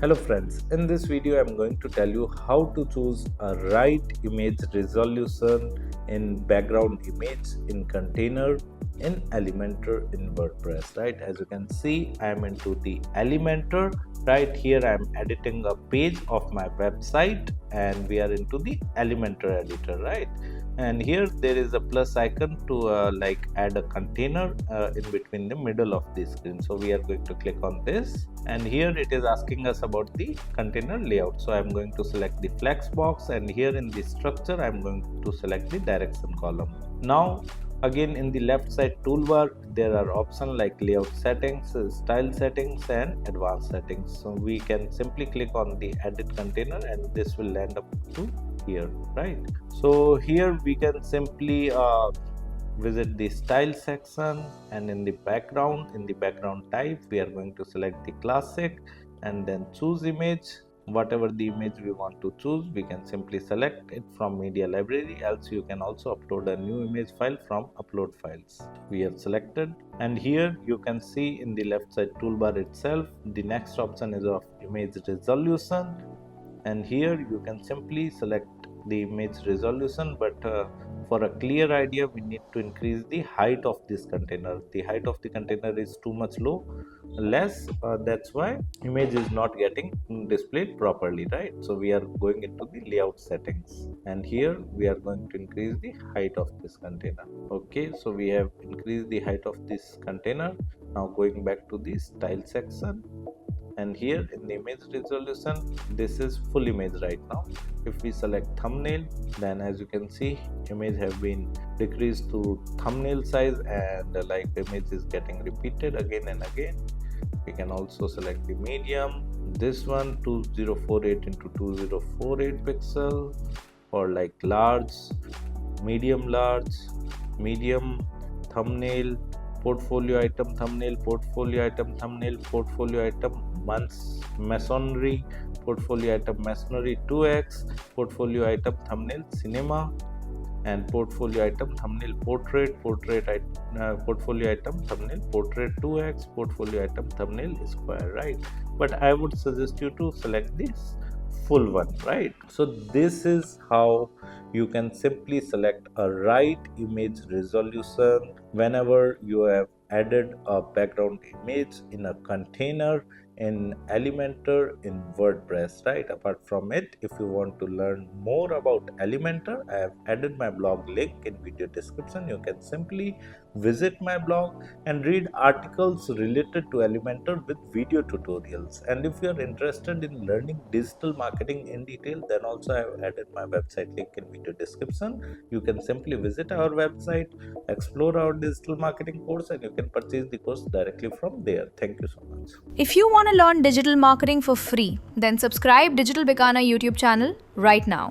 Hello friends, in this video I am going to tell you how to choose a right image resolution in background image in container in Elementor in WordPress, right? As you can see, I am into the Elementor. Right here I am editing a page of my website and we are into the Elementor editor, right? And here there is a plus icon to add a container in between the middle of the screen. So we are going to click on this, and here it is asking us about the container layout. So I'm going to select the flex box, and here in the structure I'm going to select the direction column. Now again in the left side toolbar there are options like layout settings, style settings and advanced settings. So we can simply click on the edit container and this will land up to here, right? So here we can simply visit the style section, and in the background type we are going to select the classic and then choose image. Whatever the image we want to choose, we can simply select it from media library, else you can also upload a new image file from upload files. We have selected, and here you can see in the left side toolbar itself the next option is of image resolution, and here you can simply select the image resolution, but for a clear idea we need to increase the height of this container. The height of the container is too much less, that's why image is not getting displayed properly, right? So we are going into the layout settings, and here we are going to increase the height of this container. Okay, so we have increased the height of this container. Now going back to the style section, and here in the image resolution this is full image right now. If we select thumbnail, then as you can see image have been decreased to thumbnail size, and image is getting repeated again and again. We can also select the medium, this one 2048 into 2048 pixel, or like large, medium thumbnail, portfolio item thumbnail, portfolio item thumbnail, portfolio item masonry, portfolio item masonry 2x, portfolio item thumbnail cinema, and portfolio item thumbnail portrait, portfolio item thumbnail portrait 2x, portfolio item thumbnail square, right? But I would suggest you to select this full one, right? So this is how you can simply select a right image resolution whenever you have added a background image in a container in Elementor in WordPress, right? Apart from it, if you want to learn more about Elementor, I have added my blog link in video description. You can simply visit my blog and read articles related to Elementor with video tutorials. And if you are interested in learning digital marketing in detail, then also I have added my website link in video description. You can simply visit our website, explore our digital marketing course, and you can purchase the course directly from there. Thank you so much. If you want to learn digital marketing for free, then subscribe Digital Bikana YouTube channel right now.